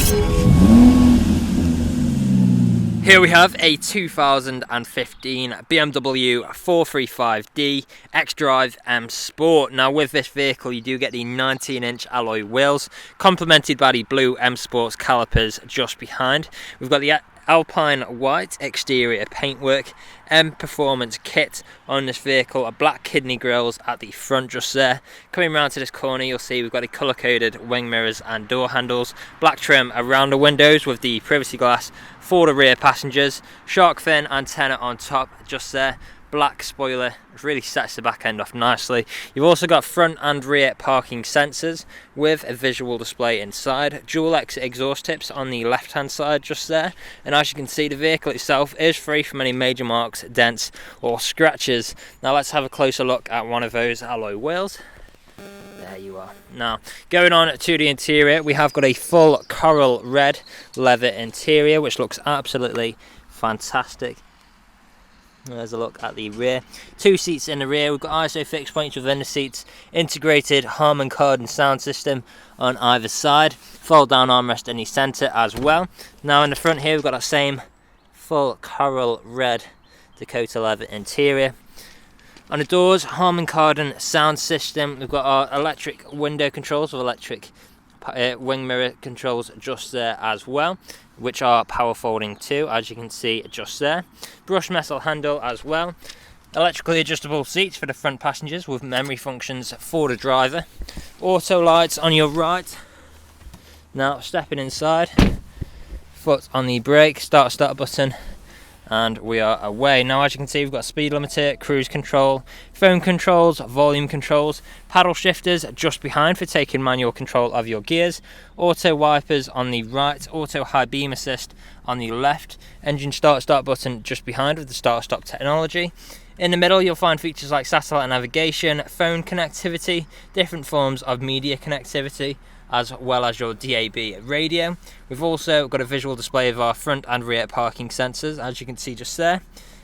Here we have a 2015 BMW 435D XDRIVE M Sport. Now with this vehicle you do get the 19-inch alloy wheels, complemented by the blue M Sports calipers just behind. We've got the Alpine white exterior paintwork, M Performance kit on this vehicle, a black kidney grills at the front just there. Coming round to this corner you'll see we've got the colour-coded wing mirrors and door handles, black trim around the windows with the privacy glass for the rear passengers, shark fin antenna on top just there, black spoiler, which really sets the back end off nicely. You've also got front and rear parking sensors with a visual display inside, dual exit exhaust tips on the left hand side just there, and as you can see the vehicle itself is free from any major marks, dents or scratches. Now let's have a closer look at one of those alloy wheels. There you are. Now, going on to the interior, we have got a full coral red leather interior, which looks absolutely fantastic. There's a look at the rear. 2 seats in the rear. We've got ISO fixed points within the seats, integrated Harman Kardon sound system on either side, fold down armrest in the centre as well. Now in the front here, we've got that same full coral red Dakota leather interior. On the doors, Harman Kardon sound system. We've got our electric window controls with electric wing mirror controls just there as well, which are power folding too, as you can see just there. Brushed metal handle as well. Electrically adjustable seats for the front passengers with memory functions for the driver. Auto lights on your right. Now stepping inside, foot on the brake, start button, and we are away. Now as you can see we've got speed limiter, cruise control, phone controls, volume controls, paddle shifters just behind for taking manual control of your gears, auto wipers on the right, auto high beam assist on the left, engine start button just behind with the start stop technology. In the middle you'll find features like satellite navigation, phone connectivity, different forms of media connectivity, as well as your DAB radio. We've also got a visual display of our front and rear parking sensors, as you can see just there.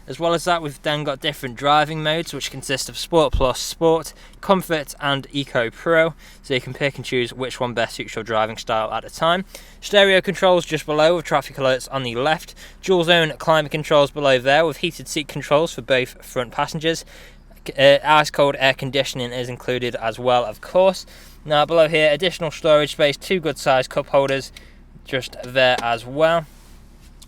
As well as that, we've then got different driving modes, which consist of Sport Plus, Sport, Comfort and Eco Pro, so you can pick and choose which one best suits your driving style at a time. Stereo controls just below with traffic alerts on the left, dual zone climate controls below there with heated seat controls for both front passengers. Ice cold air conditioning is included as well, of course. Now below here, additional storage space, 2 good sized cup holders just there as well.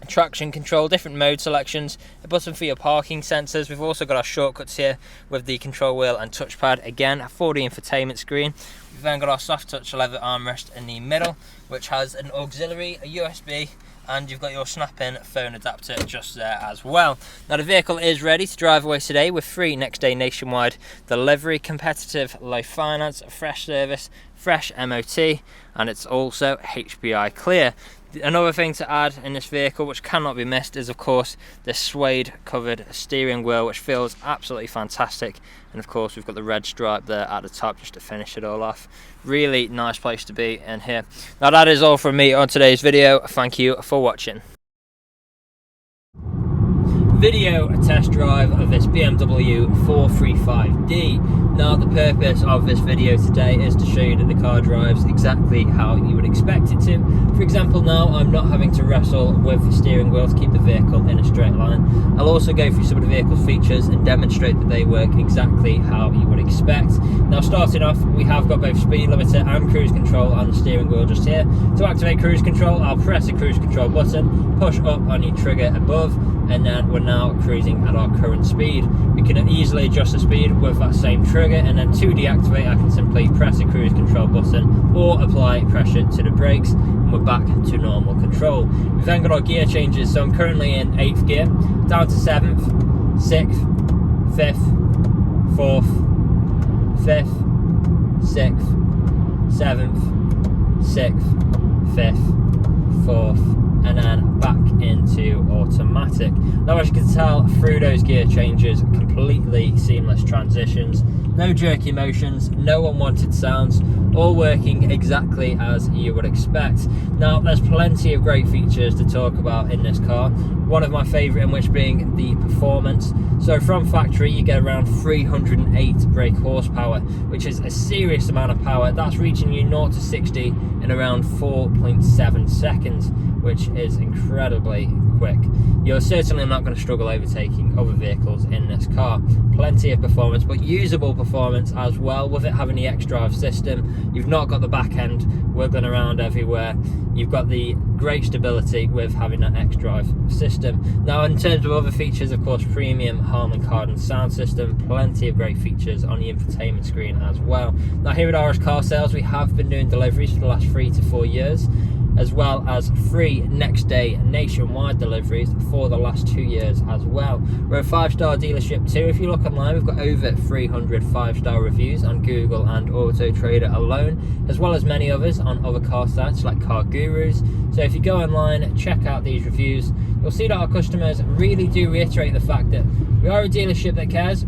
Traction control, different mode selections, a button for your parking sensors. We've also got our shortcuts here with the control wheel and touchpad, again for the infotainment screen. We've then got our soft touch leather armrest in the middle, which has an auxiliary, a USB, and you've got your snap-in phone adapter just there as well. Now the vehicle is ready to drive away today with free next day nationwide delivery, competitive low finance, fresh service, fresh MOT, and it's also HPI clear. Another thing to add in this vehicle which cannot be missed is of course the suede covered steering wheel, which feels absolutely fantastic, and of course we've got the red stripe there at the top just to finish it all off. Really nice place to be in here. Now that is all from me on today's video. Thank you for watching. Video test drive of this BMW 435D. Now the purpose of this video today is to show you that the car drives exactly how you would expect it to. For example, now I'm not having to wrestle with the steering wheel to keep the vehicle in a straight line. I'll also go through some of the vehicle's features and demonstrate that they work exactly how you would expect. Now starting off, we have got both speed limiter and cruise control on the steering wheel just here. To activate cruise control, I'll press the cruise control button, push up on your trigger above, and then we're now cruising at our current speed. We can easily adjust the speed with that same trigger, and then to deactivate I can simply press the cruise control button or apply pressure to the brakes, and we're back to normal control. We've then got our gear changes, so I'm currently in 8th gear, down to 7th, 6th, 5th, 4th, 5th, 6th, 7th, 6th, 5th, 4th, and then back into automatic. Now as you can tell through those gear changes, completely seamless transitions, No jerky motions, no unwanted sounds, all working exactly as you would expect. Now, there's plenty of great features to talk about in this car. One of my favourite in which being the performance. So from factory you get around 308 brake horsepower, which is a serious amount of power. That's reaching you 0 to 60 in around 4.7 seconds, which is incredibly quick. You're certainly not going to struggle overtaking other vehicles in this car. Plenty of performance, but usable performance as well. With it having the XDRIVE system, you've not got the back end wiggling around everywhere. You've got the great stability with having that XDRIVE system. Now, in terms of other features, of course, premium Harman Kardon sound system, plenty of great features on the infotainment screen as well. Now, here at RS Car Sales, we have been doing deliveries for the last 3 to 4 years, as well as free next day nationwide deliveries for the last 2 years as well. We're a 5-star dealership too. If you look online, we've got over 300 5-star reviews on Google and Autotrader alone, as well as many others on other car sites like Car Gurus. So if you go online, check out these reviews, you'll see that our customers really do reiterate the fact that we are a dealership that cares.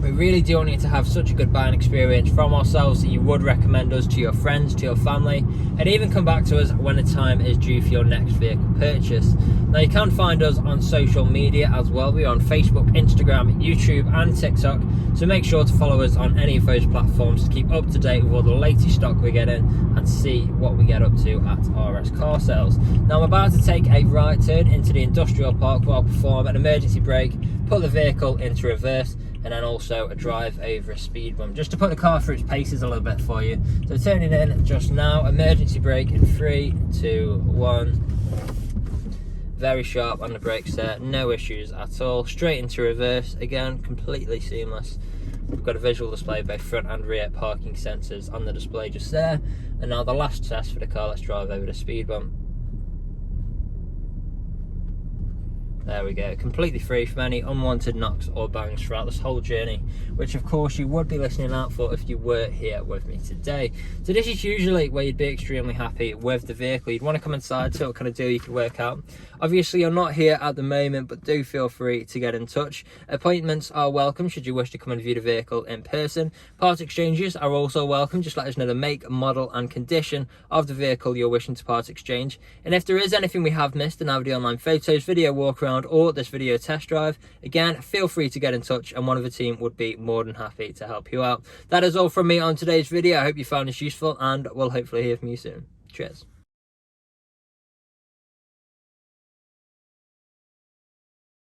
We really do want you to have such a good buying experience from ourselves that you would recommend us to your friends, to your family, and even come back to us when the time is due for your next vehicle purchase. Now, you can find us on social media as well. We're on Facebook, Instagram, YouTube and TikTok, so make sure to follow us on any of those platforms to keep up to date with all the latest stock we get in and see what we get up to at RS Car Sales. Now, I'm about to take a right turn into the industrial park where I'll perform an emergency brake, put the vehicle into reverse, and then also a drive over a speed bump, just to put the car through its paces a little bit for you. So turning in just now, emergency brake in 3, 2, 1. Very sharp on the brakes there, no issues at all. Straight into reverse, again, completely seamless. We've got a visual display of both front and rear parking sensors on the display just there. And now the last test for the car, let's drive over the speed bump. There we go, completely free from any unwanted knocks or bangs throughout this whole journey, which of course you would be listening out for if you were here with me today. So this is usually where you'd be extremely happy with the vehicle. You'd want to come inside, see what kind of deal you could work out. Obviously you're not here at the moment, but do feel free to get in touch. Appointments are welcome should you wish to come and view the vehicle in person. Part exchanges are also welcome. Just let us know the make, model and condition of the vehicle you're wishing to part exchange. And if there is anything we have missed in our the online photos, video walk around or this video test drive, again, feel free to get in touch and one of the team would be more than happy to help you out. That is all from me on today's video. I hope you found this useful and we'll hopefully hear from you soon. Cheers.